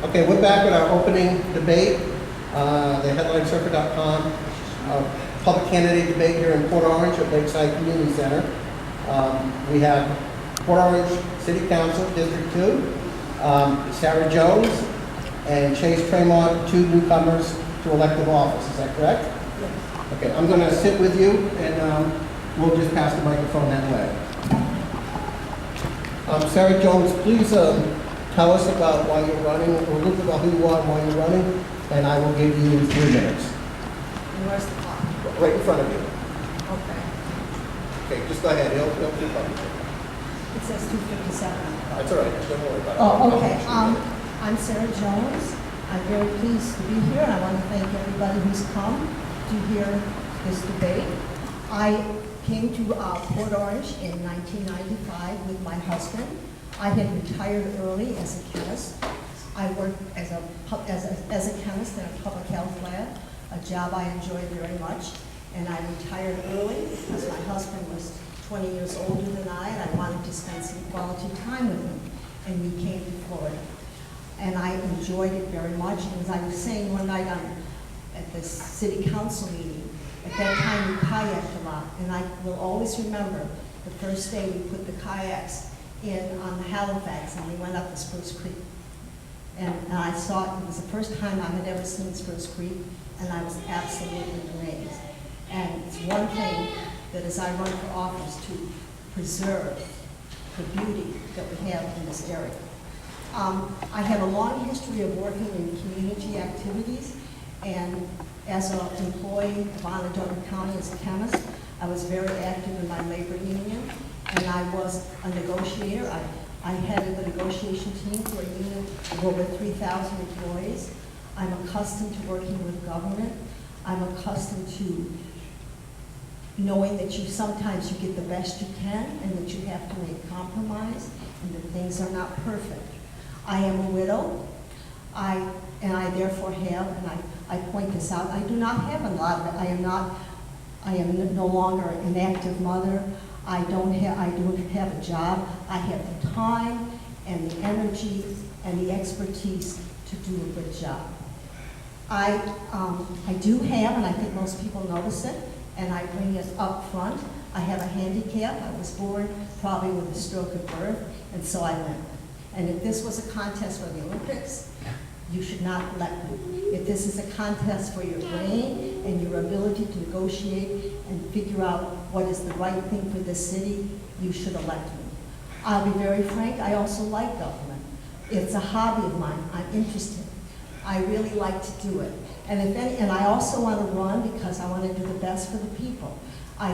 Okay, we're back with our opening debate. The headlinesurfer.com public candidate debate here in Port Orange at Lakeside Community Center. We have Port Orange City Council, District 2, Sarah Jones and Chase Tremont, two newcomers to elective office. Is that correct? Yes. Okay, I'm going to sit with you and we'll just pass the microphone that way. Sarah Jones, please tell us about why you're running, or a little bit about who you are and why you're running, and I will give you 3 minutes. Where's the clock? Right in front of you. Okay. Okay, just go ahead. He'll keep up. It says 2:57. That's all right. Don't worry about it. Oh, okay. I'm Sarah Jones. I'm very pleased to be here, and I want to thank everybody who's come to hear this debate. I came to Port Orange in 1995 with my husband. I had retired early as a chemist. I worked as a chemist in a public health lab, a job I enjoyed very much. And I retired early because my husband was 20 years older than I, and I wanted to spend some quality time with him. And we came to Florida. And I enjoyed it very much. And as I was saying one night at the city council meeting, at that time we kayaked a lot. And I will always remember the first day we put the kayaks in on the Halifax, and we went up the Spruce Creek. And I saw it was the first time I had ever seen Spruce Creek, and I was absolutely amazed. And it's one thing that as I run for office to preserve the beauty that we have in this area. I have a long history of working in community activities, and as an employee of Onondaga County as a chemist, I was very active in my labor union, and I was a negotiator. I headed the negotiation team for a union of over 3,000 employees. I'm accustomed to working with government. I'm accustomed to knowing that sometimes you get the best you can and that you have to make compromise and that things are not perfect. I am a widow, and I therefore have, and I point this out, I do not have a lot of it. I am no longer an active mother. I don't have a job. I have the time and the energy and the expertise to do a good job. I do have, and I think most people notice it, and I bring it up front, I have a handicap. I was born probably with a stroke at birth, and so I limp. And if this was a contest for the Olympics, you should not elect me. If this is a contest for your brain and your ability to negotiate and figure out what is the right thing for this city, you should elect me. I'll be very frank, I also like government. It's a hobby of mine. I'm interested. I really like to do it. And I also want to run because I want to do the best for the people. I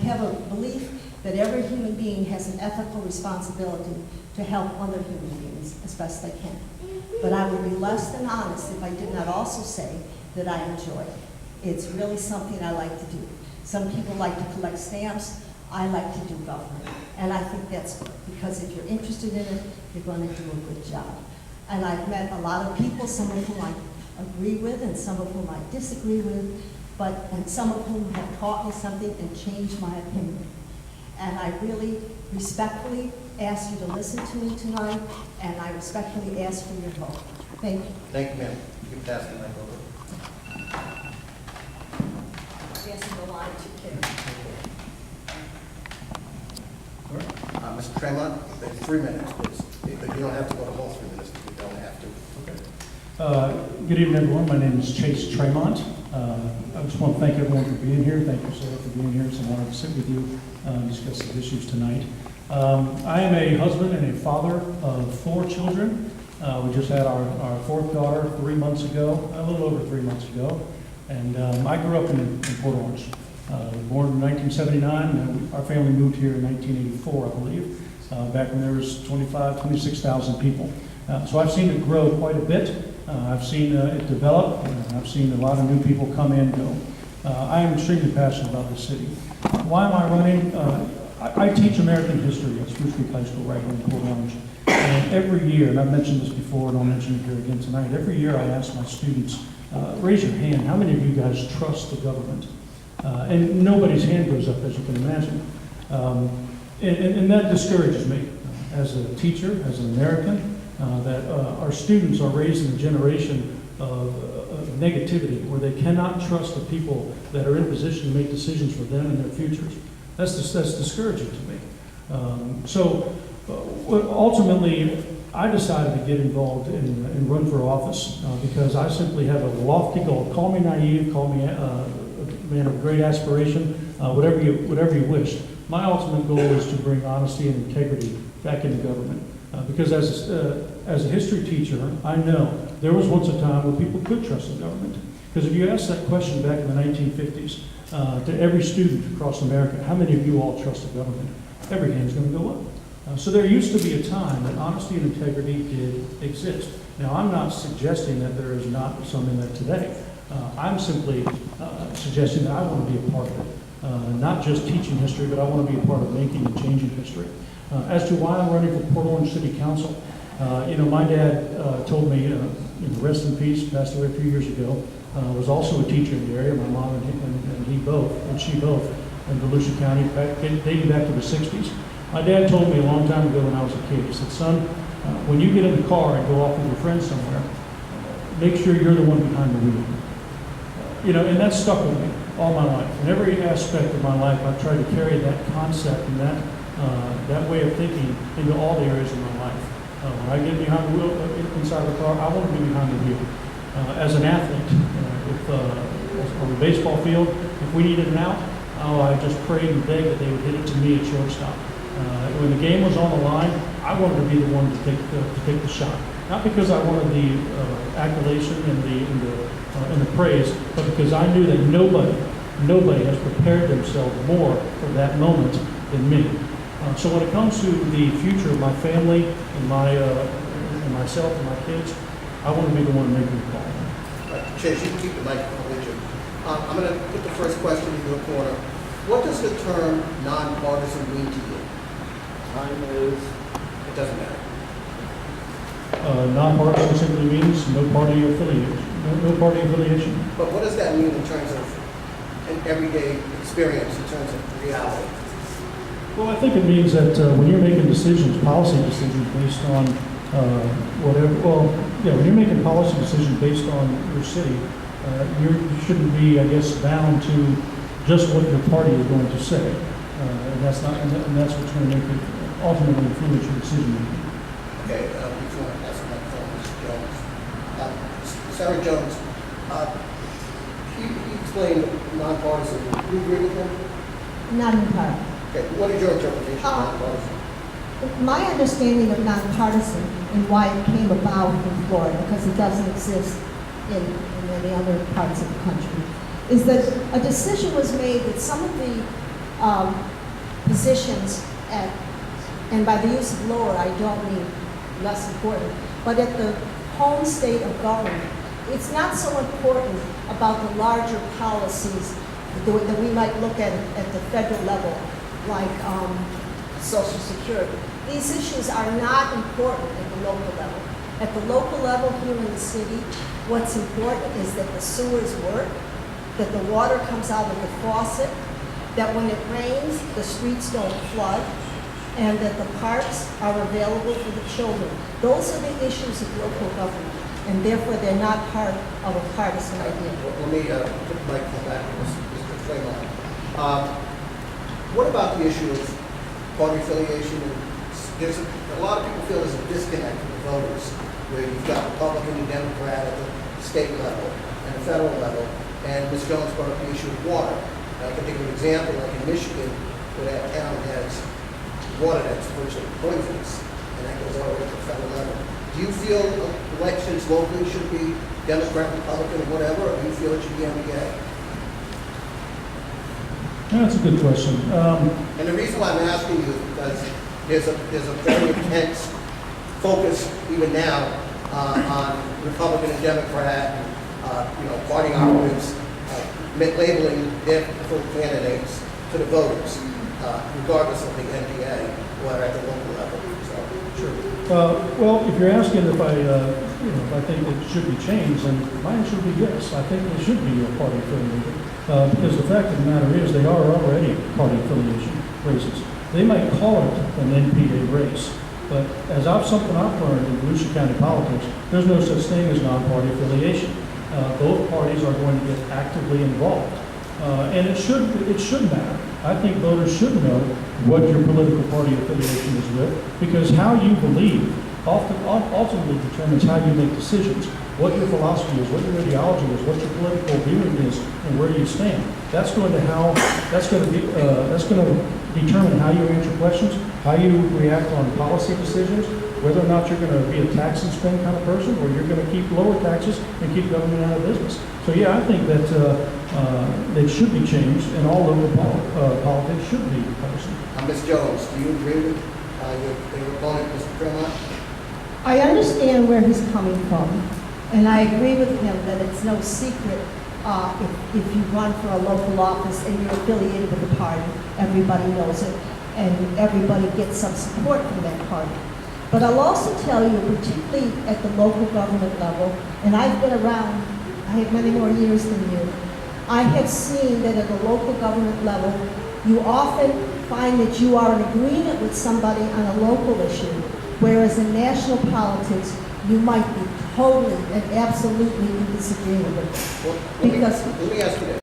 have a belief that every human being has an ethical responsibility to help other human beings as best they can. But I would be less than honest if I did not also say that I enjoy it. It's really something I like to do. Some people like to collect stamps. I like to do government. And I think that's good, because if you're interested in it, you're going to do a good job. And I've met a lot of people, some of whom I agree with and some of whom I disagree with, and some of whom have taught me something and changed my opinion. And I really respectfully ask you to listen to me tonight, and I respectfully ask for your vote. Thank you. Thank you, ma'am. You can pass the mic over. Passing the line to Kim. Mr. Tremont, 3 minutes, please. You don't have to go the whole 3 minutes if you don't have to. Good evening, everyone. My name is Chase Tremont. I just want to thank everyone for being here. Thank you, Sarah, for being here. It's an honor to sit with you and discuss these issues tonight. I am a husband and a father of 4 children. We just had our 4th daughter 3 months ago, a little over 3 months ago. And I grew up in Port Orange. Born in 1979, and our family moved here in 1984, I believe, back when there was 26,000 people. So I've seen it grow quite a bit. I've seen it develop. I've seen a lot of new people come in and go. I am extremely passionate about this city. Why am I running? I teach American history at Spruce Creek High School right here in Port Orange. And every year, and I've mentioned this before and I'll mention it here again tonight, every year I ask my students, raise your hand, how many of you guys trust the government? And nobody's hand goes up, as you can imagine. And that discourages me as a teacher, as an American, that our students are raised in a generation of negativity, where they cannot trust the people that are in position to make decisions for them and their futures. That's discouraging to me. Ultimately, I decided to get involved and run for office because I simply have a lofty goal. Call me naive, call me a man of great aspiration, whatever you wish. My ultimate goal is to bring honesty and integrity back into government. Because as a history teacher, I know there was once a time when people could trust the government. Because if you ask that question back in the 1950s to every student across America, how many of you all trust the government? Every hand's going to go up. So there used to be a time that honesty and integrity did exist. Now, I'm not suggesting that there is not some in that today. I'm simply suggesting that I want to be a part of it. Not just teaching history, but I want to be a part of making and changing history. As to why I'm running for Port Orange City Council, my dad told me, rest in peace, passed away a few years ago, was also a teacher in the area. My mom and she both, in Volusia County, dating back to the 60s. My dad told me a long time ago when I was a kid, he said, son, when you get in the car and go off with your friends somewhere, make sure you're the one behind the wheel. And that stuck with me all my life. In every aspect of my life, I've tried to carry that concept and that way of thinking into all the areas of my life. When I get behind the wheel, inside the car, I want to be behind the wheel. As an athlete, on the baseball field, if we needed an out, I just prayed and begged that they would hit it to me at shortstop. When the game was on the line, I wanted to be the one to take the shot. Not because I wanted the accolation and the praise, but because I knew that nobody has prepared themselves more for that moment than me. So when it comes to the future of my family and myself and my kids, I want to be the one making the call. Chase, you can keep the microphone with you. I'm going to put the first question in your corner. What does the term nonpartisan mean to you? Time is, It doesn't matter. Nonpartisan simply means no party affiliation. No party affiliation. But what does that mean in terms of an everyday experience, in terms of reality? Well, I think it means that when you're making decisions, policy decisions based on when you're making policy decisions based on your city, you shouldn't be, I guess, bound to just what your party is going to say, and that's what's going to make it ultimately influence your decision making. Okay, before I pass the microphone, Mr. Jones. Sarah Jones, he explained nonpartisan. Do you agree with him? Not entirely. Okay, what is your interpretation of nonpartisan? My understanding of nonpartisan and why it came about in Florida, because it doesn't exist in many other parts of the country, is that a decision was made that some of the positions and by the use of lower, I don't mean less important, but at the home state of government, it's not so important about the larger policies that we might look at the federal level, like Social Security. These issues are not important at the local level. At the local level here in the city, what's important is that the sewers work, that the water comes out of the faucet, that when it rains, the streets don't flood, and that the parks are available for the children. Those are the issues of local government, and therefore they're not part of a partisan idea. Let me put the microphone back to Mr. Fremont. What about the issue of party affiliation? There's a lot of people feel there's a disconnect with the voters, where you've got Republican and Democrat at the state level and the federal level, and Ms. Jones brought up the issue of water. I can think of an example, like in Michigan, where that town has water that's virtually poisonous, and that goes all the way to the federal level. Do you feel elections locally should be Democrat, Republican, or whatever, or do you feel it should be MBA? That's a good question. And the reason why I'm asking you is because there's a very intense focus even now on Republican and Democrat, party operatives, labeling their preferred candidates to the voters, regardless of the NDA or at the local level. So, well, if you're asking if I think it should be changed, then my answer would be yes. I think they should be a party affiliated. Because the fact of the matter is they are already party affiliation races. They might call it an NPA race, But as something I've learned in Volusia County politics, there's no such thing as non-party affiliation. Both parties are going to get actively involved. And it should matter. I think voters should know what your political party affiliation is with, because how you believe ultimately determines how you make decisions, what your philosophy is, what your ideology is, what your political viewing is, and where you stand. That's going to determine how you answer questions, how you react on policy decisions, whether or not you're going to be a tax and spend kind of person, or you're going to keep lower taxes and keep government out of business. So yeah, I think that it should be changed, and all local politics should be partisan. Ms. Jones, do you agree with your opponent, Mr. Tremont? I understand where he's coming from, and I agree with him that it's no secret if you run for a local office and you're affiliated with the party, everybody knows it, and everybody gets some support from that party. But I'll also tell you, particularly at the local government level, and I've been around, I have many more years than you, I have seen that at the local government level, you often find that you are in agreement with somebody on a local issue, whereas in national politics, you might be totally and absolutely in disagreement with it. Well, let me ask you this.